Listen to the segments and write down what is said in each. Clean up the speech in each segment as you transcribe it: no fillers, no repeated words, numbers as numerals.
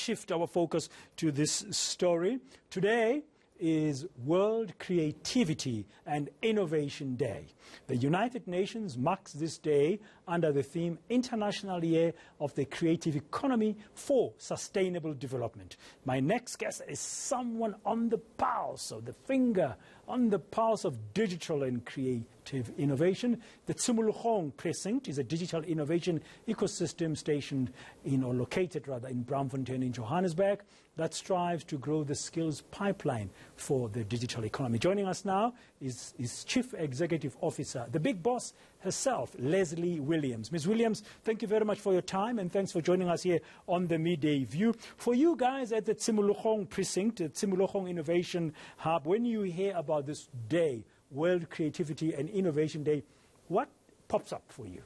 shift our focus to this story. Today is World Creativity and Innovation Day. The United Nations marks this day under the theme International Year of the Creative Economy for Sustainable Development. My next guest is someone on the pulse of the finger, on the pulse of digital and creative innovation. The Tshimologong Precinct is a digital innovation ecosystem stationed in, or located rather, in Braamfontein in Johannesburg that strives to grow the skills pipeline for the digital economy. Joining us now is Chief Executive Officer, the big boss herself, Leslie Williams. Ms. Williams, thank you very much for your time and thanks for joining us here on the Midday View. For you guys at the Tshimologong Precinct, the Tshimologong Innovation Hub, when you hear about this day, World Creativity and Innovation Day, what pops up for you?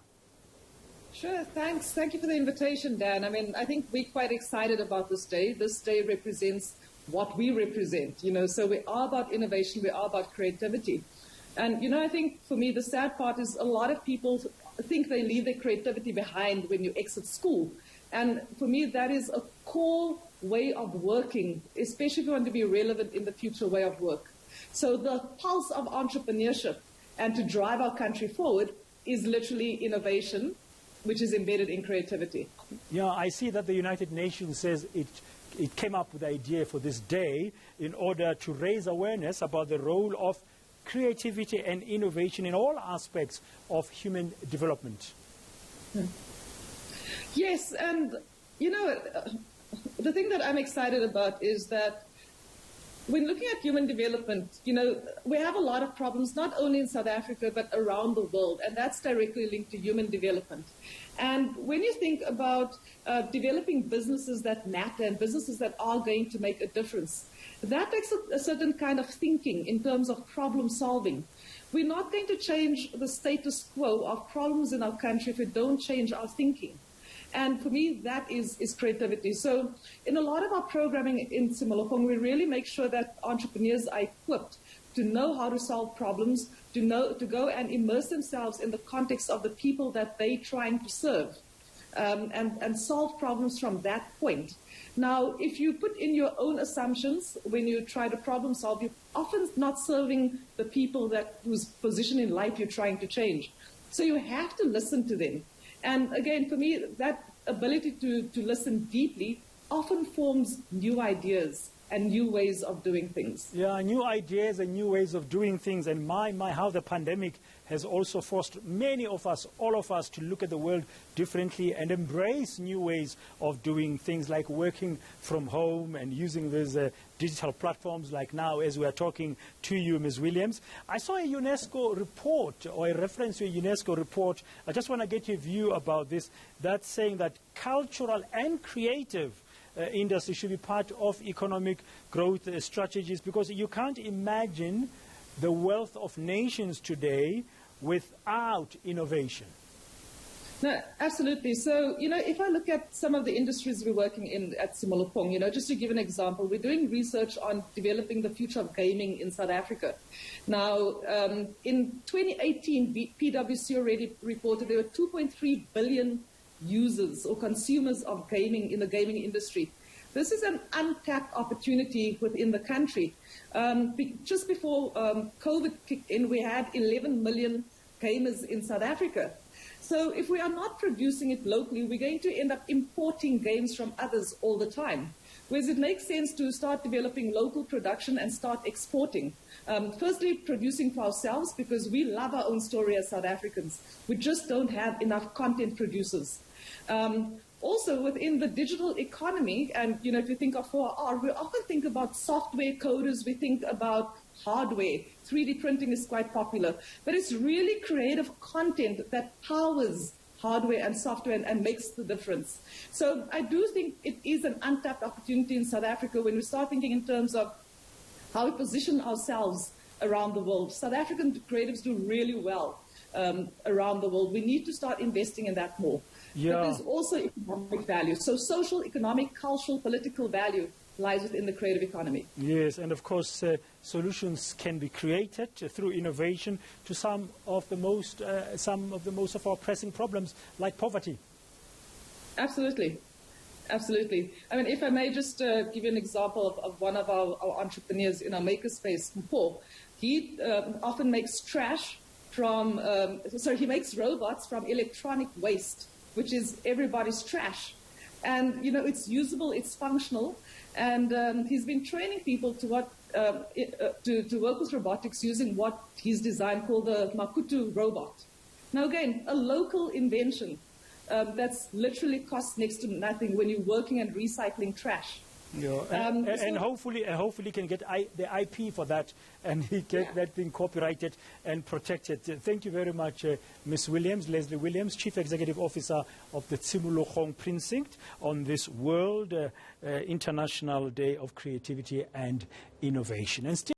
Sure, thanks. Thank you for the invitation, Dan. I think we're quite excited about this day. This day represents what we represent, so we are about innovation, we are about creativity. And, I think for me, the sad part is a lot of people think they leave their creativity behind when you exit school. And for me, that is a core way of working, especially if you want to be relevant in the future way of work. So the pulse of entrepreneurship and to drive our country forward is literally innovation, which is embedded in creativity. Yeah, I see that the United Nations says it came up with the idea for this day in order to raise awareness about the role of creativity and innovation in all aspects of human development. Yes, and the thing that I'm excited about is that when looking at human development, we have a lot of problems, not only in South Africa, but around the world, and that's directly linked to human development. And when you think about developing businesses that matter and businesses that are going to make a difference, that takes a certain kind of thinking in terms of problem solving. We're not going to change the status quo of problems in our country if we don't change our thinking. And for me, that is creativity. So in a lot of our programming in Tshimologong, we really make sure that entrepreneurs are equipped to know how to solve problems, to go and immerse themselves in the context of the people that they're trying to serve, and solve problems from that point. Now, if you put in your own assumptions when you try to problem solve, you're often not serving the people whose position in life you're trying to change. So you have to listen to them. And again, for me, that ability to listen deeply often forms new ideas and new ways of doing things. Yeah, new ideas and new ways of doing things. And my, how the pandemic has also forced many of us, all of us, to look at the world differently and embrace new ways of doing things like working from home and using these digital platforms like now as we are talking to you, Ms. Williams. I saw a UNESCO report or a reference to a UNESCO report. I just want to get your view about this. That's saying that cultural and creative industry should be part of economic growth strategies, because you can't imagine the wealth of nations today without innovation. No, absolutely. So, if I look at some of the industries we're working in at Tshimologong, just to give an example, we're doing research on developing the future of gaming in South Africa. Now, in 2018, PwC already reported there were 2.3 billion users or consumers of gaming in the gaming industry. This is an untapped opportunity within the country. Just before COVID kicked in, we had 11 million gamers in South Africa. So if we are not producing it locally, we're going to end up importing games from others all the time. Whereas it makes sense to start developing local production and start exporting. Firstly, producing for ourselves, because we love our own story as South Africans. We just don't have enough content producers. Also, within the digital economy, and if you think of 4R, we often think about software coders, we think about hardware. 3D printing is quite popular. But it's really creative content that powers hardware and software and makes the difference. So I do think it is an untapped opportunity in South Africa when we start thinking in terms of how we position ourselves around the world. South African creatives do really well around the world. We need to start investing in that more. Yeah. But there's also economic value. So social, economic, cultural, political value lies within the creative economy. Yes, and of course solutions can be created through innovation to some of the most of our pressing problems like poverty. Absolutely. Absolutely. I mean, if I may just give you an example of one of our entrepreneurs in our makerspace, Mpho. He often makes trash from, he makes robots from electronic waste, which is everybody's trash. And, you know, it's usable, it's functional. And he's been training people to work with robotics using what he's designed called the makutu robot. Now, again, a local invention that's literally costs next to nothing when you're working and recycling trash. Yeah. And hopefully can get the IP for that, and he get that thing copyrighted and protected. Thank you very much, Ms. Williams, Leslie Williams, Chief Executive Officer of the Tshimologong Precinct, on this World International Day of Creativity and Innovation. And still